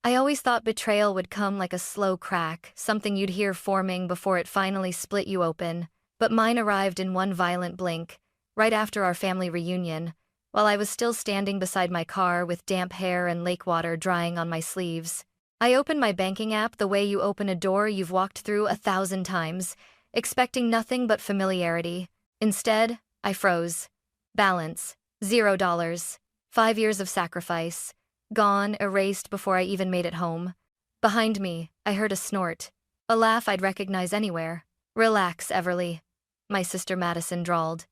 I always thought betrayal would come like a slow crack, something you'd hear forming before it finally split you open. But mine arrived in one violent blink, right after our family reunion, while I was still standing beside my car with damp hair and lake water drying on my sleeves. I opened my banking app the way you open a door you've walked through 1,000 times, expecting nothing but familiarity. Instead, I froze. Balance, $0. 5 years of sacrifice. Gone, erased before I even made it home. Behind me, I heard a snort. A laugh I'd recognize anywhere. "Relax, Everly," my sister Madison drawled.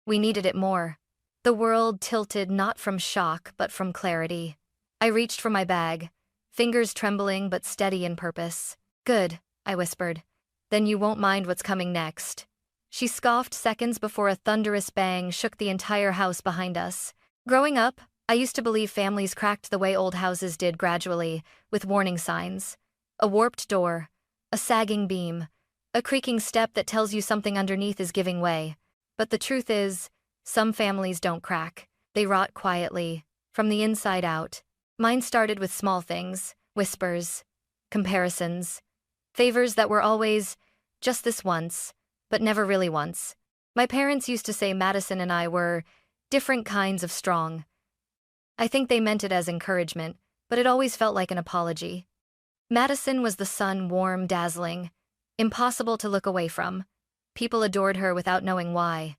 We needed it more. The world tilted not from shock but from clarity. I reached for my bag, fingers trembling but steady in purpose. "Good," I whispered. "Then you won't mind what's coming next." She scoffed seconds before a thunderous bang shook the entire house behind us. Growing up, I used to believe families cracked the way old houses did gradually, with warning signs. A warped door, a sagging beam, a creaking step that tells you something underneath is giving way. But the truth is, some families don't crack. They rot quietly, from the inside out. Mine started with small things, whispers, comparisons, favors that were always, just this once, but never really once. My parents used to say Madison and I were different kinds of strong. I think they meant it as encouragement, but it always felt like an apology. Madison was the sun, warm, dazzling, impossible to look away from. People adored her without knowing why.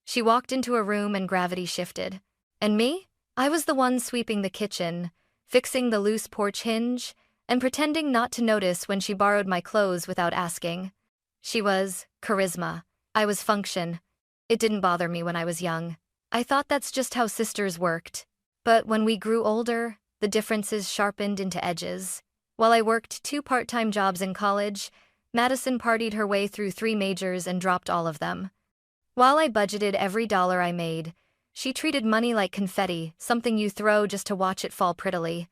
She walked into a room and gravity shifted. And me? I was the one sweeping the kitchen, fixing the loose porch hinge, and pretending not to notice when she borrowed my clothes without asking. She was charisma. I was function. It didn't bother me when I was young. I thought that's just how sisters worked. But when we grew older, the differences sharpened into edges. While I worked 2 part-time jobs in college, Madison partied her way through 3 majors and dropped all of them. While I budgeted every dollar I made, she treated money like confetti, something you throw just to watch it fall prettily.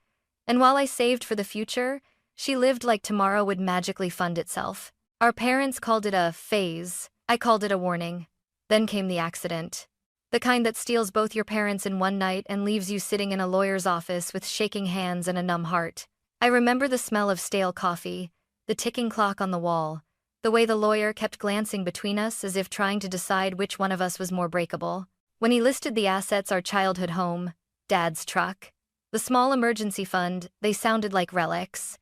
And while I saved for the future, she lived like tomorrow would magically fund itself. Our parents called it a phase. I called it a warning. Then came the accident. The kind that steals both your parents in one night and leaves you sitting in a lawyer's office with shaking hands and a numb heart. I remember the smell of stale coffee, the ticking clock on the wall, the way the lawyer kept glancing between us as if trying to decide which one of us was more breakable. When he listed the assets, our childhood home, Dad's truck, the small emergency fund, they sounded like relics.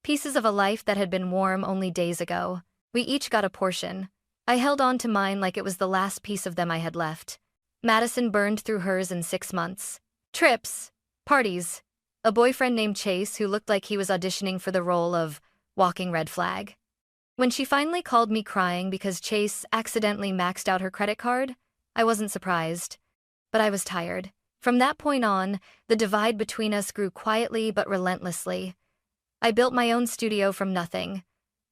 Pieces of a life that had been warm only days ago. We each got a portion. I held on to mine like it was the last piece of them I had left. Madison burned through hers in 6 months. Trips, parties, a boyfriend named Chase who looked like he was auditioning for the role of walking red flag. When she finally called me crying because Chase accidentally maxed out her credit card, I wasn't surprised. But I was tired. From that point on, the divide between us grew quietly but relentlessly. I built my own studio from nothing,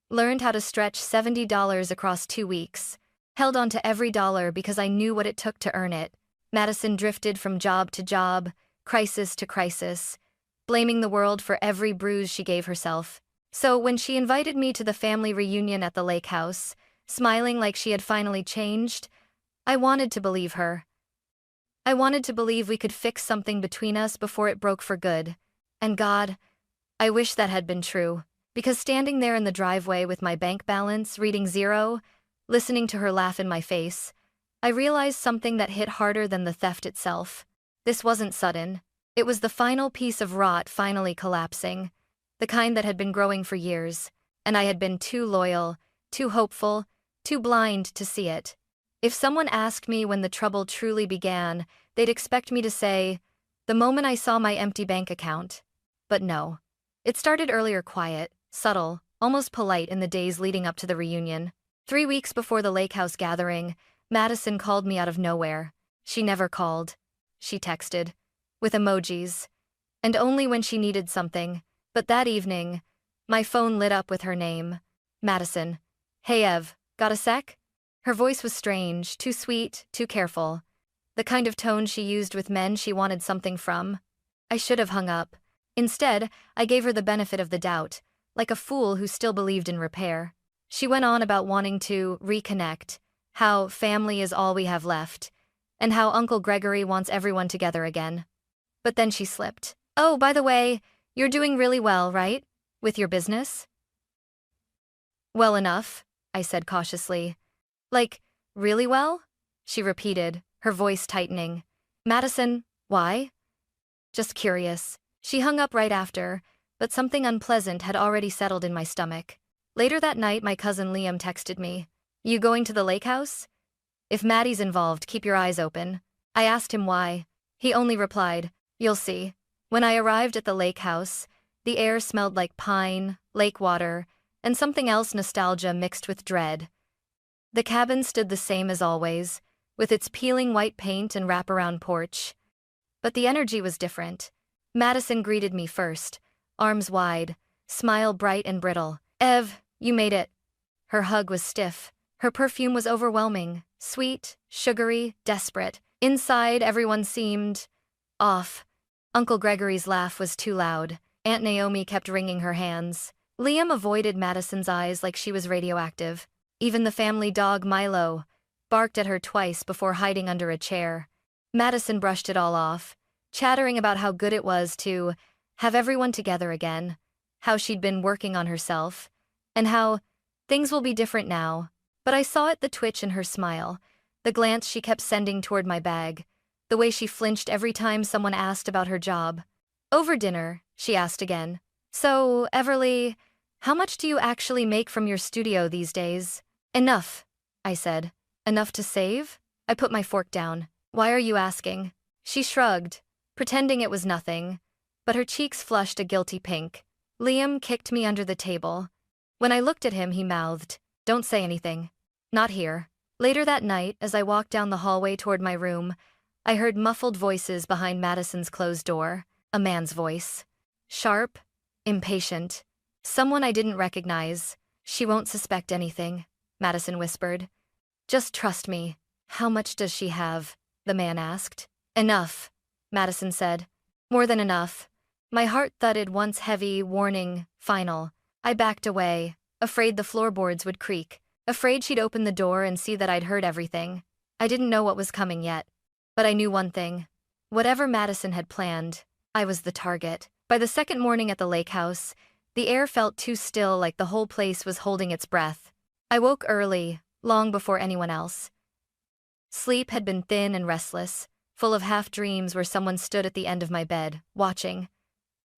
learned how to stretch $70 across 2 weeks, held on to every dollar because I knew what it took to earn it. Madison drifted from job to job, crisis to crisis, blaming the world for every bruise she gave herself. So when she invited me to the family reunion at the lakehouse, smiling like she had finally changed, I wanted to believe her. I wanted to believe we could fix something between us before it broke for good. And God, I wish that had been true, because standing there in the driveway with my bank balance reading 0, listening to her laugh in my face, I realized something that hit harder than the theft itself. This wasn't sudden. It was the final piece of rot finally collapsing, the kind that had been growing for years, and I had been too loyal, too hopeful, too blind to see it. If someone asked me when the trouble truly began, they'd expect me to say, the moment I saw my empty bank account. But no. It started earlier, quiet, subtle, almost polite in the days leading up to the reunion. 3 weeks before the lakehouse gathering, Madison called me out of nowhere. She never called. She texted. With emojis. And only when she needed something. But that evening, my phone lit up with her name. Madison. Hey Ev, got a sec? Her voice was strange, too sweet, too careful. The kind of tone she used with men she wanted something from. I should have hung up. Instead, I gave her the benefit of the doubt, like a fool who still believed in repair. She went on about wanting to reconnect, how family is all we have left, and how Uncle Gregory wants everyone together again. But then she slipped. Oh, by the way, You're doing really well, right? With your business? Well enough, I said cautiously. Like, really well? She repeated, her voice tightening. Madison, why? Just curious. She hung up right after, but something unpleasant had already settled in my stomach. Later that night, my cousin Liam texted me. You going to the lake house? If Maddie's involved, keep your eyes open. I asked him why. He only replied, you'll see. When I arrived at the lake house, the air smelled like pine, lake water, and something else, nostalgia mixed with dread. The cabin stood the same as always, with its peeling white paint and wraparound porch. But the energy was different. Madison greeted me first, arms wide, smile bright and brittle. Ev, you made it. Her hug was stiff. Her perfume was overwhelming, sweet, sugary, desperate. Inside, everyone seemed off. Uncle Gregory's laugh was too loud. Aunt Naomi kept wringing her hands. Liam avoided Madison's eyes like she was radioactive. Even the family dog, Milo, barked at her twice before hiding under a chair. Madison brushed it all off, chattering about how good it was to have everyone together again, how she'd been working on herself, and how things will be different now. But I saw it, the twitch in her smile, the glance she kept sending toward my bag, the way she flinched every time someone asked about her job. Over dinner, she asked again. So, Everly, how much do you actually make from your studio these days? Enough, I said. Enough to save? I put my fork down. Why are you asking? She shrugged, pretending it was nothing, but her cheeks flushed a guilty pink. Liam kicked me under the table. When I looked at him, he mouthed, "Don't say anything. Not here." Later that night, as I walked down the hallway toward my room, I heard muffled voices behind Madison's closed door. A man's voice. Sharp, impatient. Someone I didn't recognize. She won't suspect anything, Madison whispered. Just trust me. How much does she have? The man asked. Enough, Madison said. More than enough. My heart thudded once, heavy, warning, final. I backed away, afraid the floorboards would creak, afraid she'd open the door and see that I'd heard everything. I didn't know what was coming yet. But I knew one thing. Whatever Madison had planned, I was the target. By the second morning at the lake house, the air felt too still, like the whole place was holding its breath. I woke early, long before anyone else. Sleep had been thin and restless, full of half-dreams where someone stood at the end of my bed, watching.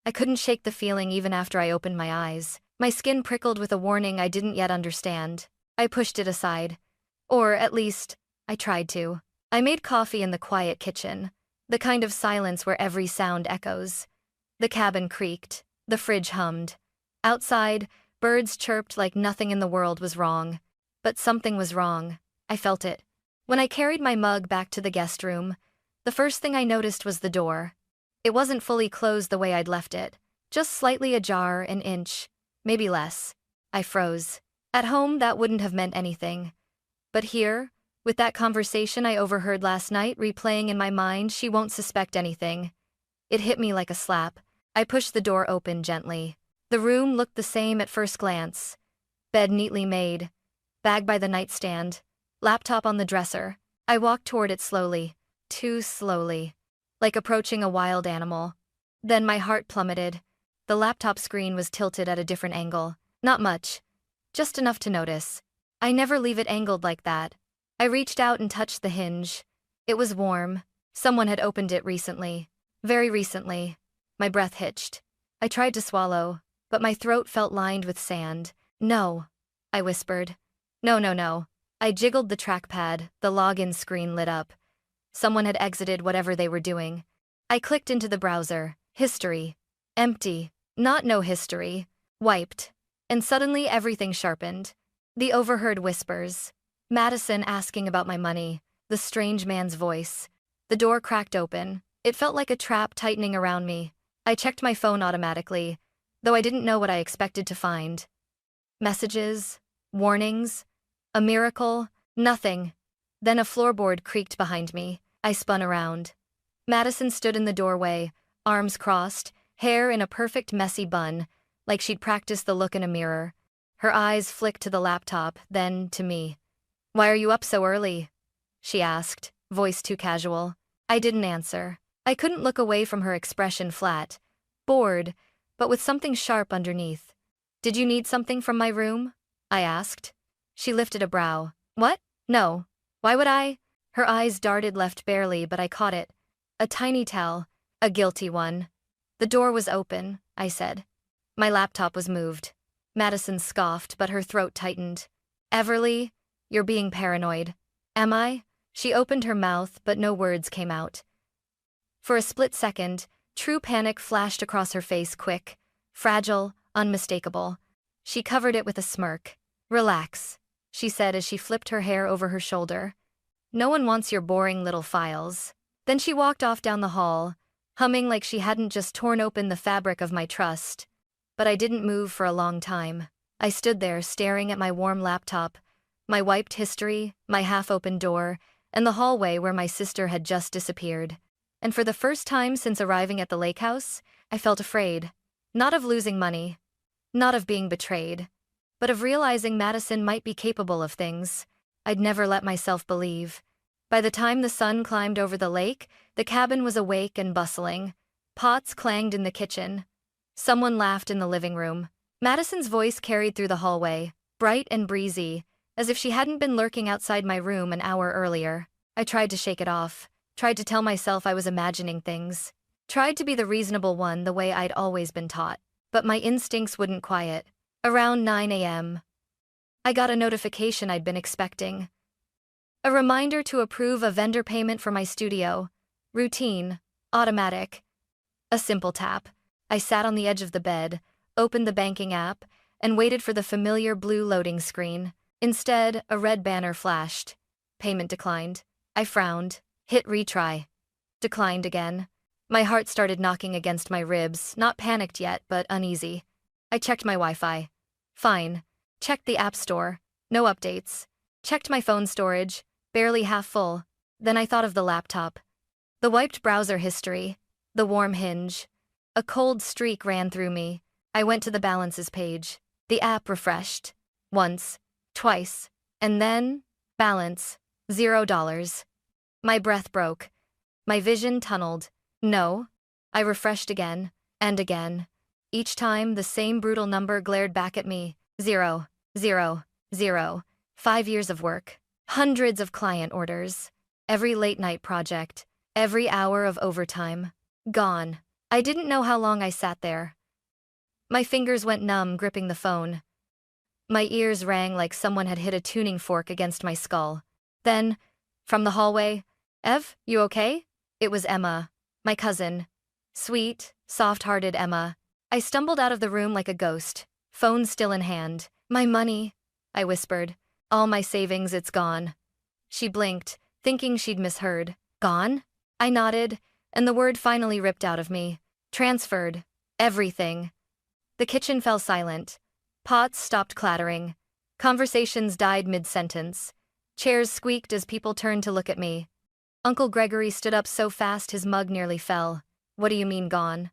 I couldn't shake the feeling even after I opened my eyes. My skin prickled with a warning I didn't yet understand. I pushed it aside. Or, at least, I tried to. I made coffee in the quiet kitchen, the kind of silence where every sound echoes. The cabin creaked, the fridge hummed. Outside, birds chirped like nothing in the world was wrong. But something was wrong. I felt it. When I carried my mug back to the guest room, the first thing I noticed was the door. It wasn't fully closed the way I'd left it, just slightly ajar, an inch, maybe less. I froze. At home, that wouldn't have meant anything. But here, with that conversation I overheard last night replaying in my mind, she won't suspect anything. It hit me like a slap. I pushed the door open gently. The room looked the same at first glance. Bed neatly made, bag by the nightstand, laptop on the dresser. I walked toward it slowly, too slowly, like approaching a wild animal. Then my heart plummeted. The laptop screen was tilted at a different angle. Not much, just enough to notice. I never leave it angled like that. I reached out and touched the hinge. It was warm. Someone had opened it recently. Very recently. My breath hitched. I tried to swallow, but my throat felt lined with sand. No, I whispered. No, no, no. I jiggled the trackpad, the login screen lit up. Someone had exited whatever they were doing. I clicked into the browser. History. Empty. Not no history. Wiped. And suddenly everything sharpened. The overheard whispers. Madison asking about my money. The strange man's voice. The door cracked open. It felt like a trap tightening around me. I checked my phone automatically, though I didn't know what I expected to find. Messages? Warnings? A miracle? Nothing. Then a floorboard creaked behind me. I spun around. Madison stood in the doorway, arms crossed, hair in a perfect messy bun, like she'd practiced the look in a mirror. Her eyes flicked to the laptop, then to me. "Why are you up so early?" she asked, voice too casual. I didn't answer. I couldn't look away from her expression, flat, bored, but with something sharp underneath. "Did you need something from my room?" I asked. She lifted a brow. "What? No. Why would I?" Her eyes darted left barely, but I caught it. A tiny tell. A guilty one. "The door was open," I said. My laptop was moved. Madison scoffed, but her throat tightened. "Everly, you're being paranoid." "Am I?" She opened her mouth, but no words came out. For a split second, true panic flashed across her face, quick, fragile, unmistakable. She covered it with a smirk. "Relax," she said as she flipped her hair over her shoulder. "No one wants your boring little files." Then she walked off down the hall, humming like she hadn't just torn open the fabric of my trust. But I didn't move for a long time. I stood there staring at my warm laptop, my wiped history, my half-open door, and the hallway where my sister had just disappeared. And for the first time since arriving at the lakehouse, I felt afraid. Not of losing money, not of being betrayed, but of realizing Madison might be capable of things I'd never let myself believe. By the time the sun climbed over the lake, the cabin was awake and bustling. Pots clanged in the kitchen. Someone laughed in the living room. Madison's voice carried through the hallway, bright and breezy, as if she hadn't been lurking outside my room an hour earlier. I tried to shake it off, tried to tell myself I was imagining things, tried to be the reasonable one the way I'd always been taught, but my instincts wouldn't quiet. Around 9 a.m., I got a notification I'd been expecting. A reminder to approve a vendor payment for my studio. Routine, automatic. A simple tap. I sat on the edge of the bed, opened the banking app, and waited for the familiar blue loading screen. Instead, a red banner flashed. Payment declined. I frowned, hit retry. Declined again. My heart started knocking against my ribs, not panicked yet, but uneasy. I checked my Wi-Fi. Fine. Checked the App Store. No updates. Checked my phone storage. Barely half full. Then I thought of the laptop. The wiped browser history. The warm hinge. A cold streak ran through me. I went to the balances page. The app refreshed. Once. Twice. And then, balance. $0. My breath broke. My vision tunneled. No. I refreshed again. And again. Each time, the same brutal number glared back at me. 0, 0, 0. 5 years of work. Hundreds of client orders. Every late-night project. Every hour of overtime. Gone. I didn't know how long I sat there. My fingers went numb gripping the phone. My ears rang like someone had hit a tuning fork against my skull. Then, from the hallway, "Ev, you okay?" It was Emma, my cousin. Sweet, soft-hearted Emma. I stumbled out of the room like a ghost, phone still in hand. "My money," I whispered. "All my savings, it's gone." She blinked, thinking she'd misheard. "Gone?" I nodded, and the word finally ripped out of me. "Transferred. Everything." The kitchen fell silent. Pots stopped clattering. Conversations died mid-sentence. Chairs squeaked as people turned to look at me. Uncle Gregory stood up so fast his mug nearly fell. "What do you mean gone?"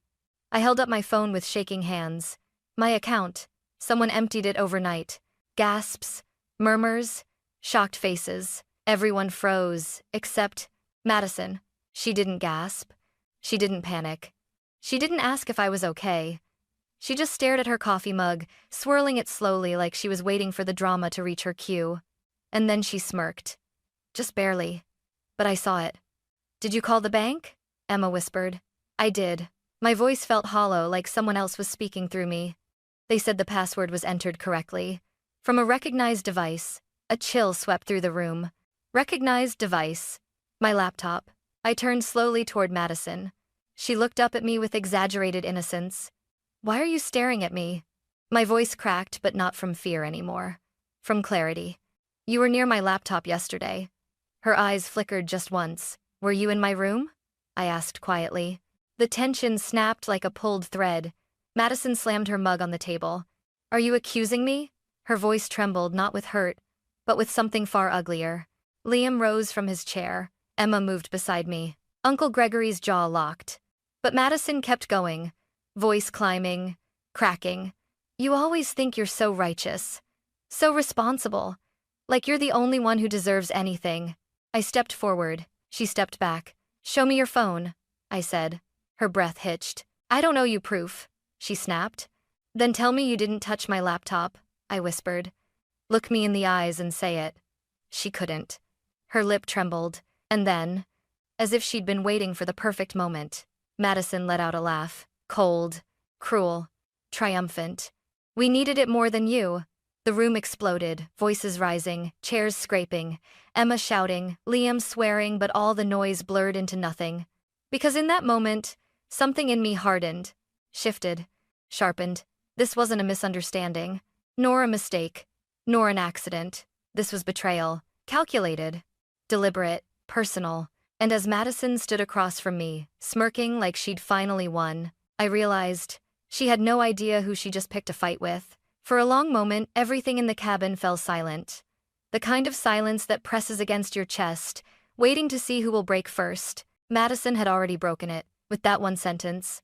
I held up my phone with shaking hands. "My account. Someone emptied it overnight." Gasps, murmurs, shocked faces. Everyone froze, except Madison. She didn't gasp. She didn't panic. She didn't ask if I was okay. She just stared at her coffee mug, swirling it slowly like she was waiting for the drama to reach her cue. And then she smirked. Just barely. But I saw it. "Did you call the bank?" Emma whispered. I did. My voice felt hollow, like someone else was speaking through me. They said the password was entered correctly. From a recognized device, a chill swept through the room. Recognized device. My laptop. I turned slowly toward Madison. She looked up at me with exaggerated innocence. "Why are you staring at me?" My voice cracked, but not from fear anymore. From clarity. "You were near my laptop yesterday." Her eyes flickered just once. "Were you in my room?" I asked quietly. The tension snapped like a pulled thread. Madison slammed her mug on the table. "Are you accusing me?" Her voice trembled, not with hurt, but with something far uglier. Liam rose from his chair. Emma moved beside me. Uncle Gregory's jaw locked. But Madison kept going, voice climbing, cracking. "You always think you're so righteous, so responsible, like you're the only one who deserves anything." I stepped forward. She stepped back. "Show me your phone," I said. Her breath hitched. "I don't owe you proof." she snapped. Then tell me you didn't touch my laptop, I whispered. Look me in the eyes and say it. She couldn't. Her lip trembled, and then, as if she'd been waiting for the perfect moment, Madison let out a laugh. Cold, cruel, triumphant. We needed it more than you. The room exploded, voices rising, chairs scraping, Emma shouting, Liam swearing, but all the noise blurred into nothing. Because in that moment, something in me hardened, shifted, sharpened. This wasn't a misunderstanding, nor a mistake, nor an accident. This was betrayal, calculated, deliberate, personal. And as Madison stood across from me, smirking like she'd finally won, I realized she had no idea who she just picked a fight with. For a long moment, everything in the cabin fell silent. The kind of silence that presses against your chest, waiting to see who will break first. Madison had already broken it, with that one sentence.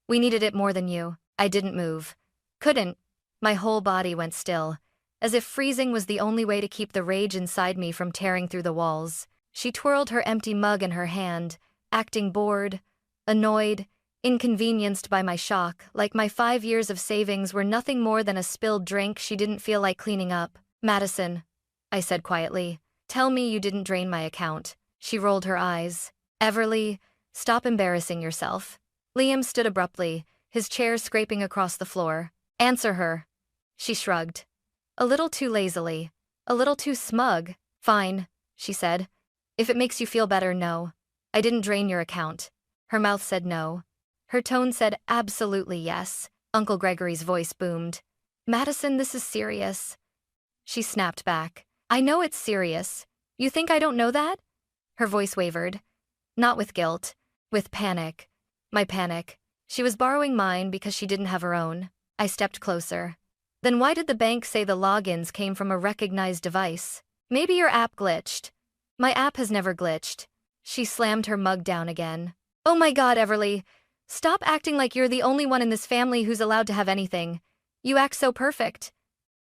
We needed it more than you. I didn't move. Couldn't. My whole body went still, as if freezing was the only way to keep the rage inside me from tearing through the walls. She twirled her empty mug in her hand, acting bored, annoyed, inconvenienced by my shock, like my 5 years of savings were nothing more than a spilled drink she didn't feel like cleaning up. Madison, I said quietly, tell me you didn't drain my account. She rolled her eyes. Everly, stop embarrassing yourself. Liam stood abruptly, his chair scraping across the floor. Answer her. She shrugged. A little too lazily, a little too smug. Fine, she said. If it makes you feel better, no. I didn't drain your account. Her mouth said no. Her tone said absolutely yes. Uncle Gregory's voice boomed. Madison, this is serious. She snapped back. I know it's serious. You think I don't know that? Her voice wavered. Not with guilt. With panic. My panic. She was borrowing mine because she didn't have her own. I stepped closer. Then why did the bank say the logins came from a recognized device? Maybe your app glitched. My app has never glitched. She slammed her mug down again. Oh my God, Everly. Stop acting like you're the only one in this family who's allowed to have anything. You act so perfect.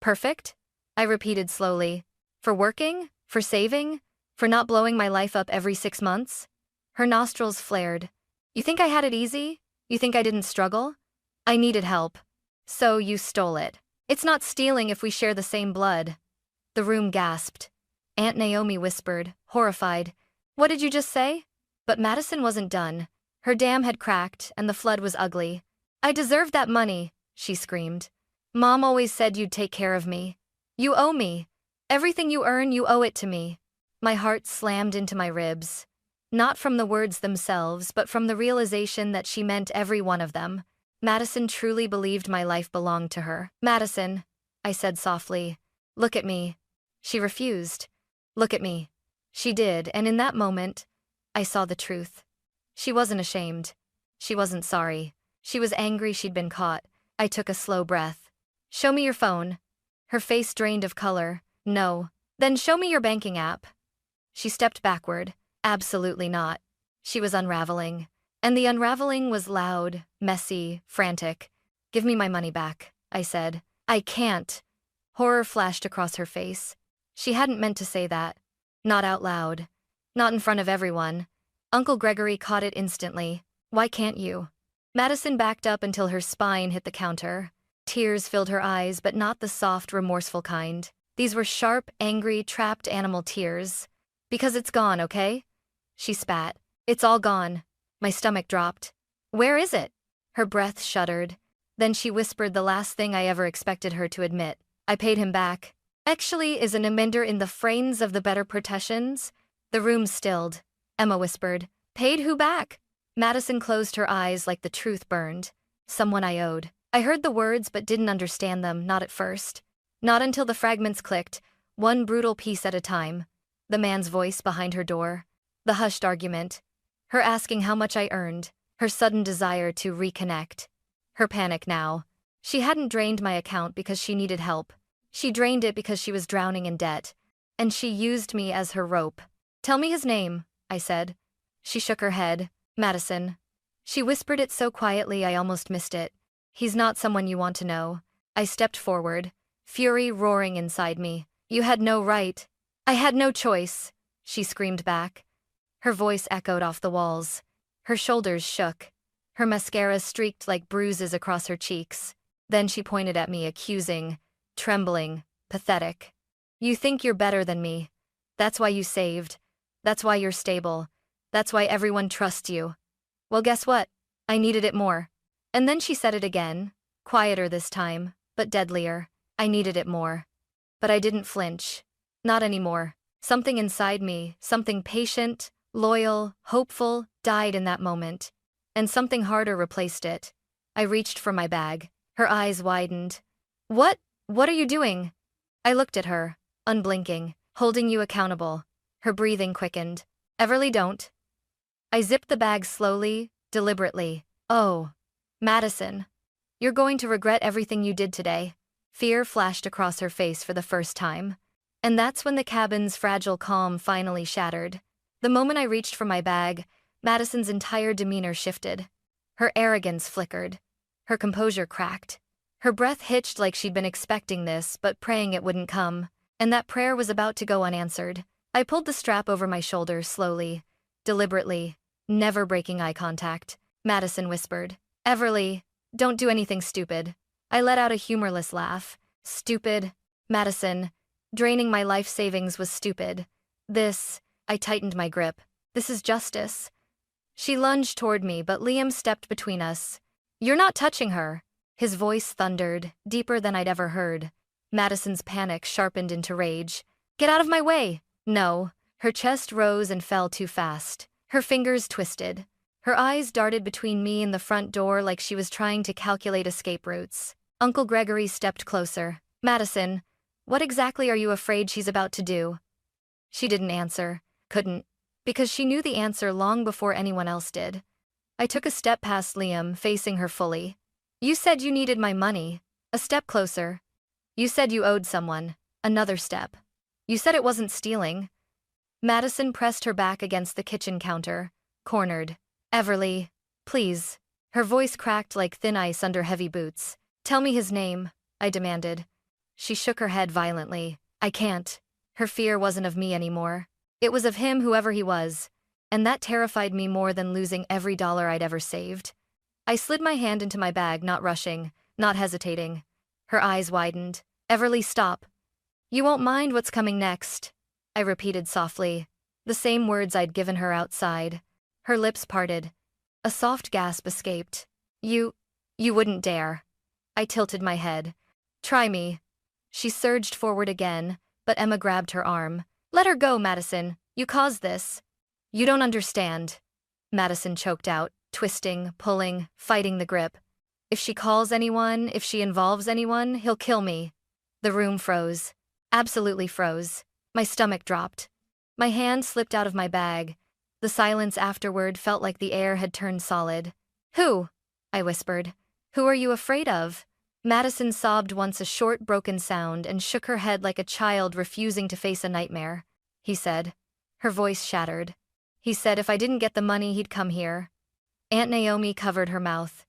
Perfect? I repeated slowly. For working? For saving? For not blowing my life up every 6 months? Her nostrils flared. You think I had it easy? You think I didn't struggle? I needed help. So you stole it. It's not stealing if we share the same blood. The room gasped. Aunt Naomi whispered, horrified. What did you just say? But Madison wasn't done. Her dam had cracked, and the flood was ugly. I deserved that money, she screamed. Mom always said you'd take care of me. You owe me. Everything you earn, you owe it to me. My heart slammed into my ribs. Not from the words themselves, but from the realization that she meant every one of them. Madison truly believed my life belonged to her. Madison, I said softly, look at me. She refused. Look at me. She did, and in that moment, I saw the truth. She wasn't ashamed. She wasn't sorry. She was angry she'd been caught. I took a slow breath. Show me your phone. Her face drained of color. No. Then show me your banking app. She stepped backward. Absolutely not. She was unraveling. And the unraveling was loud, messy, frantic. Give me my money back, I said. I can't. Horror flashed across her face. She hadn't meant to say that. Not out loud. Not in front of everyone. Uncle Gregory caught it instantly. Why can't you? Madison backed up until her spine hit the counter. Tears filled her eyes, but not the soft, remorseful kind. These were sharp, angry, trapped animal tears. Because it's gone, okay? She spat. It's all gone. My stomach dropped. Where is it? Her breath shuddered. Then she whispered the last thing I ever expected her to admit. I paid him back. Actually, is an amender in the frames of the better protections? The room stilled. Emma whispered. Paid who back? Madison closed her eyes like the truth burned. Someone I owed. I heard the words but didn't understand them, not at first. Not until the fragments clicked, one brutal piece at a time. The man's voice behind her door. The hushed argument. Her asking how much I earned. Her sudden desire to reconnect. Her panic now. She hadn't drained my account because she needed help. She drained it because she was drowning in debt. And she used me as her rope. Tell me his name, I said. She shook her head. Madison. She whispered it so quietly I almost missed it. He's not someone you want to know. I stepped forward, fury roaring inside me. You had no right. I had no choice, she screamed back. Her voice echoed off the walls. Her shoulders shook. Her mascara streaked like bruises across her cheeks. Then she pointed at me, accusing, trembling, pathetic. You think you're better than me. That's why you saved. That's why you're stable. That's why everyone trusts you. Well, guess what? I needed it more. And then she said it again, quieter this time, but deadlier. I needed it more. But I didn't flinch. Not anymore. Something inside me, something patient, loyal, hopeful, died in that moment. And something harder replaced it. I reached for my bag. Her eyes widened. What are you doing? I looked at her, unblinking, holding you accountable. Her breathing quickened. Everly, don't. I zipped the bag slowly, deliberately. Oh, Madison. You're going to regret everything you did today. Fear flashed across her face for the first time. And that's when the cabin's fragile calm finally shattered. The moment I reached for my bag, Madison's entire demeanor shifted. Her arrogance flickered. Her composure cracked. Her breath hitched like she'd been expecting this, but praying it wouldn't come. And that prayer was about to go unanswered. I pulled the strap over my shoulder slowly, deliberately, never breaking eye contact. Madison whispered, Everly, don't do anything stupid. I let out a humorless laugh. Stupid. Madison, draining my life savings was stupid. I tightened my grip. This is justice. She lunged toward me, but Liam stepped between us. You're not touching her. His voice thundered, deeper than I'd ever heard. Madison's panic sharpened into rage. Get out of my way! No. Her chest rose and fell too fast. Her fingers twisted. Her eyes darted between me and the front door like she was trying to calculate escape routes. Uncle Gregory stepped closer. Madison, what exactly are you afraid she's about to do? She didn't answer. Couldn't. Because she knew the answer long before anyone else did. I took a step past Liam, facing her fully. You said you needed my money. A step closer. You said you owed someone. Another step. You said it wasn't stealing. Madison pressed her back against the kitchen counter, cornered. Everly, please. Her voice cracked like thin ice under heavy boots. Tell me his name, I demanded. She shook her head violently. I can't. Her fear wasn't of me anymore. It was of him, whoever he was. And that terrified me more than losing every dollar I'd ever saved. I slid my hand into my bag, not rushing, not hesitating. Her eyes widened. Everly, stop. You won't mind what's coming next, I repeated softly, the same words I'd given her outside. Her lips parted. A soft gasp escaped. You wouldn't dare. I tilted my head. Try me. She surged forward again, but Emma grabbed her arm. Let her go, Madison. You caused this. You don't understand. Madison choked out, twisting, pulling, fighting the grip. If she calls anyone, if she involves anyone, he'll kill me. The room froze. Absolutely froze. My stomach dropped. My hand slipped out of my bag. The silence afterward felt like the air had turned solid. Who? I whispered. Who are you afraid of? Madison sobbed once, a short, broken sound, and shook her head like a child refusing to face a nightmare. He said. Her voice shattered. He said if I didn't get the money, he'd come here. Aunt Naomi covered her mouth.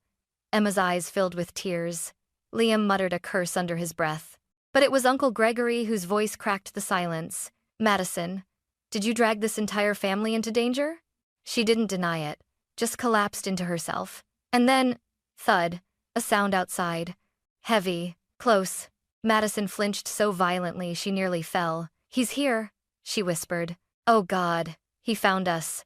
Emma's eyes filled with tears. Liam muttered a curse under his breath. But it was Uncle Gregory whose voice cracked the silence. Madison, did you drag this entire family into danger? She didn't deny it, just collapsed into herself. And then, thud, a sound outside. Heavy, close. Madison flinched so violently she nearly fell. He's here, she whispered. Oh God, he found us.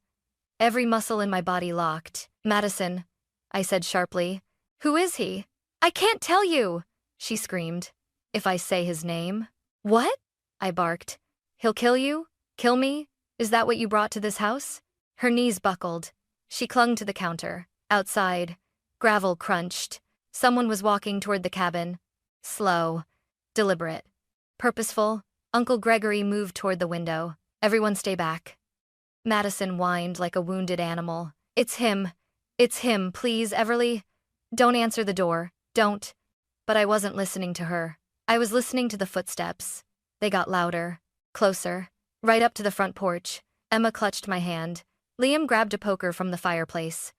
Every muscle in my body locked. Madison, I said sharply. Who is he? I can't tell you, she screamed. If I say his name? What? I barked. He'll kill you? Kill me? Is that what you brought to this house? Her knees buckled. She clung to the counter. Outside, gravel crunched. Someone was walking toward the cabin. Slow, deliberate, purposeful. Uncle Gregory moved toward the window. Everyone stay back. Madison whined like a wounded animal. It's him, please, Everly. Don't answer the door, don't. But I wasn't listening to her. I was listening to the footsteps. They got louder, closer, right up to the front porch. Emma clutched my hand. Liam grabbed a poker from the fireplace.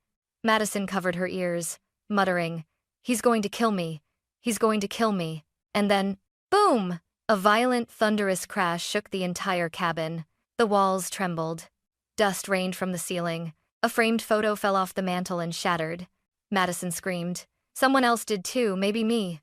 Madison covered her ears, muttering, He's going to kill me. He's going to kill me. And then, boom! A violent, thunderous crash shook the entire cabin. The walls trembled. Dust rained from the ceiling. A framed photo fell off the mantel and shattered. Madison screamed. Someone else did too, maybe me.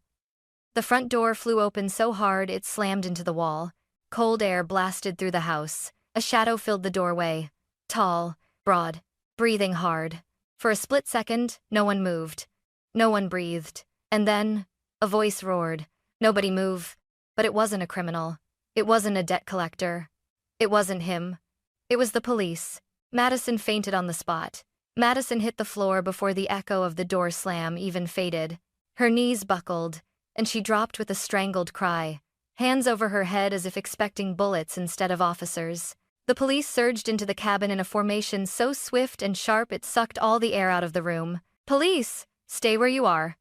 The front door flew open so hard it slammed into the wall. Cold air blasted through the house. A shadow filled the doorway. Tall, broad, breathing hard. For a split second, no one moved. No one breathed. And then, a voice roared. Nobody move. But it wasn't a criminal. It wasn't a debt collector. It wasn't him. It was the police. Madison fainted on the spot. Madison hit the floor before the echo of the door slam even faded. Her knees buckled, and she dropped with a strangled cry, hands over her head as if expecting bullets instead of officers. The police surged into the cabin in a formation so swift and sharp it sucked all the air out of the room. "Police! Stay where you are."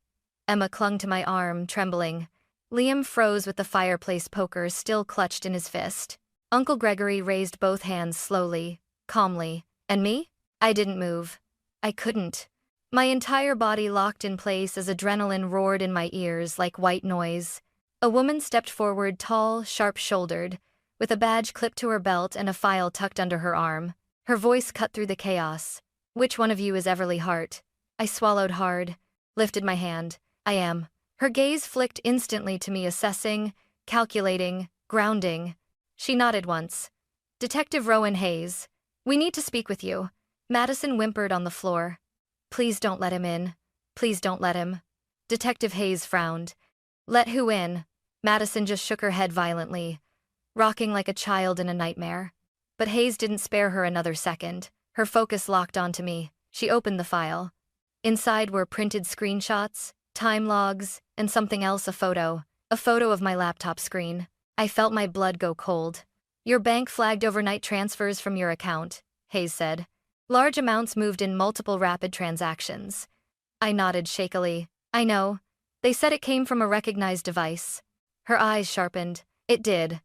Emma clung to my arm, trembling. Liam froze with the fireplace poker still clutched in his fist. Uncle Gregory raised both hands slowly, calmly. And me? I didn't move. I couldn't. My entire body locked in place as adrenaline roared in my ears like white noise. A woman stepped forward, tall, sharp-shouldered, with a badge clipped to her belt and a file tucked under her arm. Her voice cut through the chaos. "Which one of you is Everly Hart?" I swallowed hard, lifted my hand. "I am." Her gaze flicked instantly to me, assessing, calculating, grounding. She nodded once. "Detective Rowan Hayes. We need to speak with you." Madison whimpered on the floor. "Please don't let him in. Please don't let him." Detective Hayes frowned. "Let who in?" Madison just shook her head violently, rocking like a child in a nightmare. But Hayes didn't spare her another second. Her focus locked onto me. She opened the file. Inside were printed screenshots, time logs, and something else, a photo of my laptop screen. I felt my blood go cold. "Your bank flagged overnight transfers from your account," Hayes said. "Large amounts moved in multiple rapid transactions." I nodded shakily. "I know. They said it came from a recognized device." Her eyes sharpened. "It did.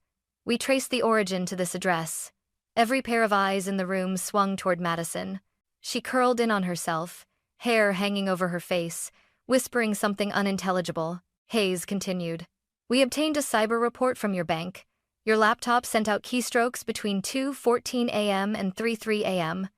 We traced the origin to this address." Every pair of eyes in the room swung toward Madison. She curled in on herself, hair hanging over her face, whispering something unintelligible. Hayes continued. "We obtained a cyber report from your bank. Your laptop sent out keystrokes between 2:14 a.m. and 3:03 a.m.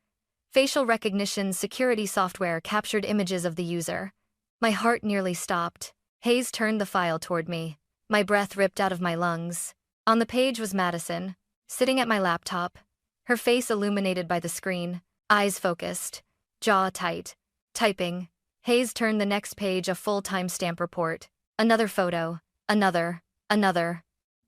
Facial recognition security software captured images of the user." My heart nearly stopped. Hayes turned the file toward me. My breath ripped out of my lungs. On the page was Madison, sitting at my laptop, her face illuminated by the screen, eyes focused, jaw tight, typing. Hayes turned the next page, a full timestamp report. Another photo, another.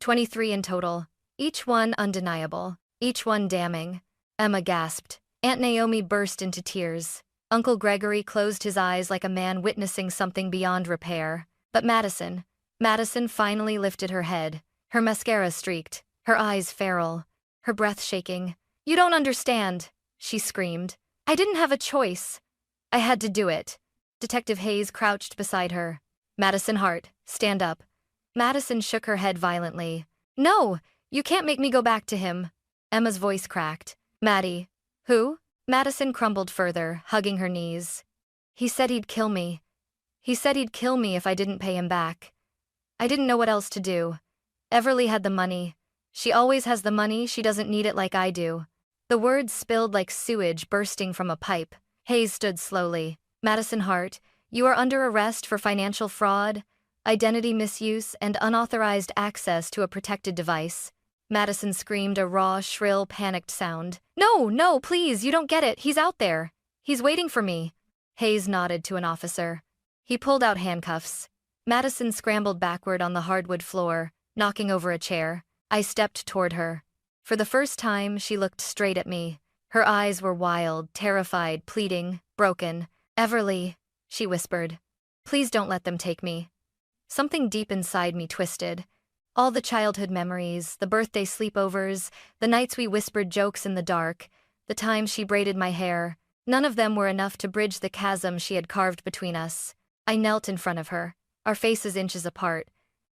23 in total, each one undeniable, each one damning. Emma gasped. Aunt Naomi burst into tears. Uncle Gregory closed his eyes like a man witnessing something beyond repair. But Madison finally lifted her head. Her mascara streaked, her eyes feral, her breath shaking. "You don't understand," she screamed. "I didn't have a choice. I had to do it." Detective Hayes crouched beside her. "Madison Hart, stand up." Madison shook her head violently. "No, you can't make me go back to him." Emma's voice cracked. "Maddie." "Who?" Madison crumbled further, hugging her knees. "He said he'd kill me. He said he'd kill me if I didn't pay him back. I didn't know what else to do. Everly had the money. She always has the money, she doesn't need it like I do." The words spilled like sewage bursting from a pipe. Hayes stood slowly. "Madison Hart, you are under arrest for financial fraud, identity misuse, and unauthorized access to a protected device." Madison screamed, a raw, shrill, panicked sound. No, please, you don't get it. He's out there. He's waiting for me." Hayes nodded to an officer. He pulled out handcuffs. Madison scrambled backward on the hardwood floor, knocking over a chair. I stepped toward her. For the first time, she looked straight at me. Her eyes were wild, terrified, pleading, broken. "Everly," she whispered. "Please don't let them take me." Something deep inside me twisted. All the childhood memories, the birthday sleepovers, the nights we whispered jokes in the dark, the times she braided my hair, none of them were enough to bridge the chasm she had carved between us. I knelt in front of her, our faces inches apart.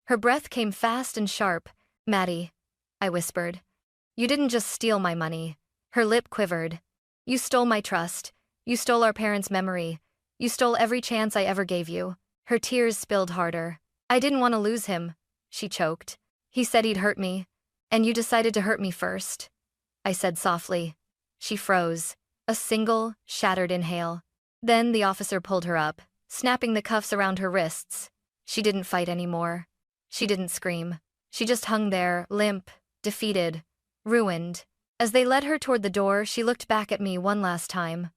Her breath came fast and sharp. "Maddie," I whispered. "You didn't just steal my money." Her lip quivered. "You stole my trust. You stole our parents' memory. You stole every chance I ever gave you." Her tears spilled harder. "I didn't want to lose him," she choked. "He said he'd hurt me, and you decided to hurt me first," I said softly. She froze. A single, shattered inhale. Then the officer pulled her up. snapping the cuffs around her wrists. She didn't fight anymore. She didn't scream. She just hung there, limp, defeated, ruined. As they led her toward the door, she looked back at me one last time.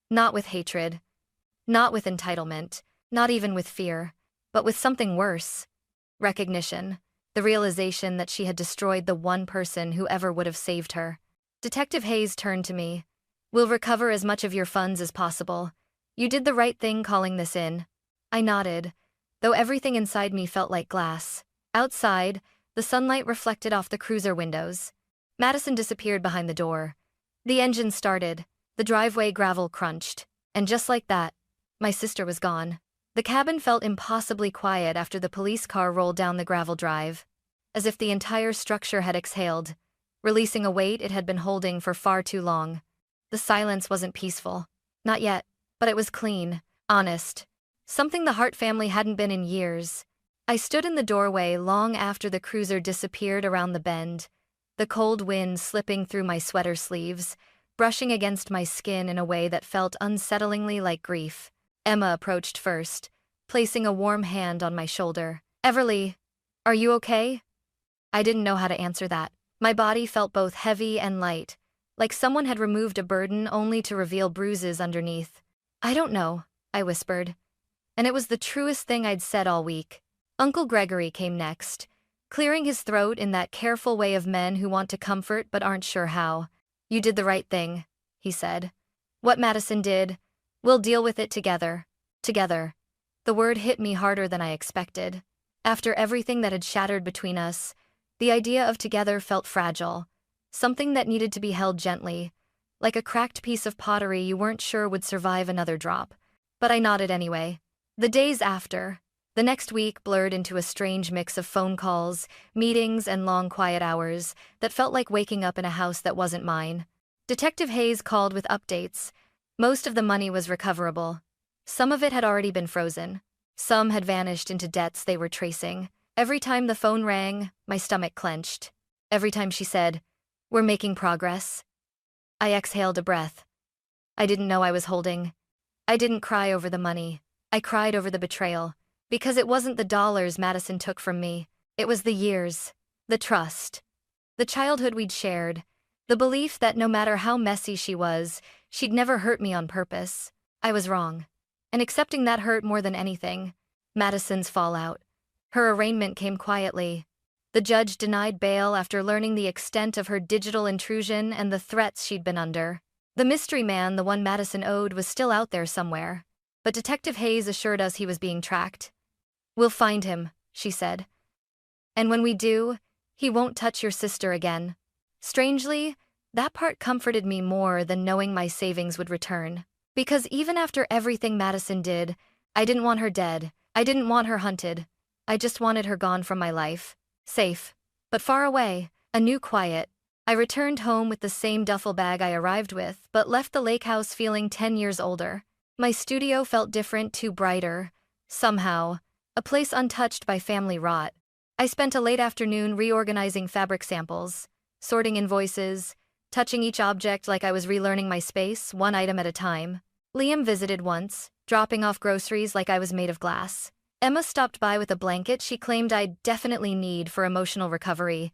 Not with hatred. Not with entitlement. Not even with fear. But with something worse. Recognition. The realization that she had destroyed the one person who ever would have saved her. Detective Hayes turned to me. "We'll recover as much of your funds as possible. You did the right thing calling this in." I nodded, though everything inside me felt like glass. Outside, the sunlight reflected off the cruiser windows. Madison disappeared behind the door. The engine started, the driveway gravel crunched, and just like that, my sister was gone. The cabin felt impossibly quiet after the police car rolled down the gravel drive, as if the entire structure had exhaled, releasing a weight it had been holding for far too long. The silence wasn't peaceful. Not yet, but it was clean, honest. Something the Hart family hadn't been in years. I stood in the doorway long after the cruiser disappeared around the bend, the cold wind slipping through my sweater sleeves, brushing against my skin in a way that felt unsettlingly like grief. Emma approached first, placing a warm hand on my shoulder. "Everly, are you okay?" I didn't know how to answer that. My body felt both heavy and light, like someone had removed a burden only to reveal bruises underneath. "I don't know," I whispered. And it was the truest thing I'd said all week. Uncle Gregory came next, clearing his throat in that careful way of men who want to comfort but aren't sure how. "You did the right thing," he said. "What Madison did, we'll deal with it together." Together. The word hit me harder than I expected. After everything that had shattered between us, the idea of together felt fragile, something that needed to be held gently, like a cracked piece of pottery you weren't sure would survive another drop. But I nodded anyway. The days after, the next week blurred into a strange mix of phone calls, meetings, and long quiet hours that felt like waking up in a house that wasn't mine. Detective Hayes called with updates. Most of the money was recoverable. Some of it had already been frozen. Some had vanished into debts they were tracing. Every time the phone rang, my stomach clenched. Every time she said, "We're making progress," I exhaled a breath. I didn't know I was holding. I didn't cry over the money. I cried over the betrayal. Because it wasn't the dollars Madison took from me. It was the years, the trust, the childhood we'd shared, the belief that no matter how messy she was, she'd never hurt me on purpose. I was wrong. And accepting that hurt more than anything. Madison's fallout. Her arraignment came quietly. The judge denied bail after learning the extent of her digital intrusion and the threats she'd been under. The mystery man, the one Madison owed, was still out there somewhere. But Detective Hayes assured us he was being tracked. "We'll find him," she said. "And when we do, he won't touch your sister again." Strangely, that part comforted me more than knowing my savings would return. Because even after everything Madison did, I didn't want her dead. I didn't want her hunted. I just wanted her gone from my life. Safe. But far away. A new quiet. I returned home with the same duffel bag I arrived with, but left the lake house feeling 10 years older. My studio felt different, too brighter. Somehow. A place untouched by family rot. I spent a late afternoon reorganizing fabric samples, sorting invoices, touching each object like I was relearning my space, one item at a time. Liam visited once, dropping off groceries like I was made of glass. Emma stopped by with a blanket she claimed I'd definitely need for emotional recovery,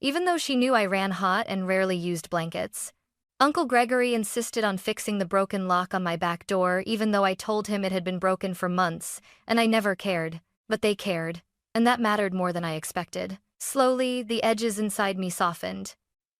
even though she knew I ran hot and rarely used blankets. Uncle Gregory insisted on fixing the broken lock on my back door, even though I told him it had been broken for months, and I never cared. But they cared, and that mattered more than I expected. Slowly, the edges inside me softened.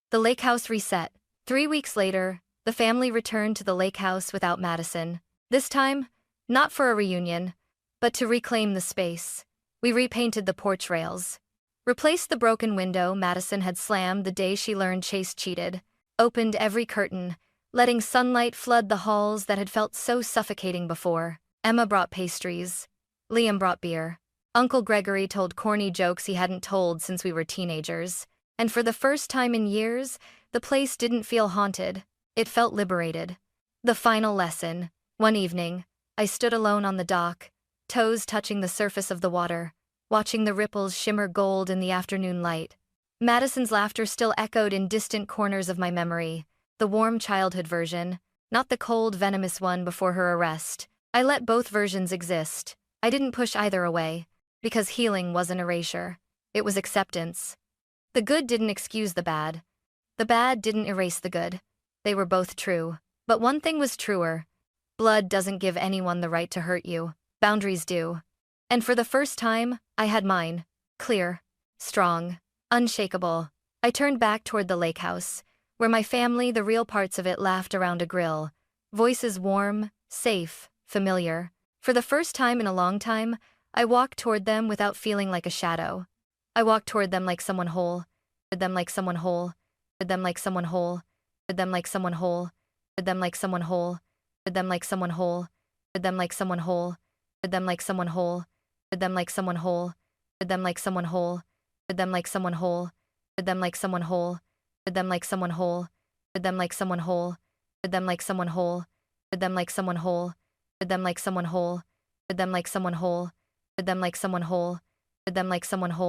The lake house reset. 3 weeks later, the family returned to the lake house without Madison. This time, not for a reunion, but to reclaim the space. We repainted the porch rails. Replaced the broken window Madison had slammed the day she learned Chase cheated. Opened every curtain, letting sunlight flood the halls that had felt so suffocating before. Emma brought pastries. Liam brought beer. Uncle Gregory told corny jokes he hadn't told since we were teenagers. And for the first time in years, the place didn't feel haunted. It felt liberated. The final lesson. One evening, I stood alone on the dock, toes touching the surface of the water, watching the ripples shimmer gold in the afternoon light. Madison's laughter still echoed in distant corners of my memory, the warm childhood version, not the cold, venomous one before her arrest. I let both versions exist. I didn't push either away. Because healing wasn't erasure. It was acceptance. The good didn't excuse the bad. The bad didn't erase the good. They were both true. But one thing was truer. Blood doesn't give anyone the right to hurt you. Boundaries do. And for the first time, I had mine. Clear. Strong. Unshakable. I turned back toward the lake house, where my family, the real parts of it, laughed around a grill. Voices warm, safe, familiar. For the first time in a long time, I walked toward them without feeling like a shadow. I walked toward them like someone whole. Toward them like someone whole. Toward them like someone whole. Toward them like someone whole. Toward them like someone whole. Toward them like someone whole. Toward them like someone whole. Toward them like someone whole. Toward them like someone whole. Toward them like someone whole. Toward them like someone whole. Toward them like someone whole. Toward them like someone whole. Toward them like someone whole. Toward them like someone whole. Toward them like someone whole. Toward them like someone whole. Toward them like someone whole. Toward them like someone whole. Toward them like someone whole.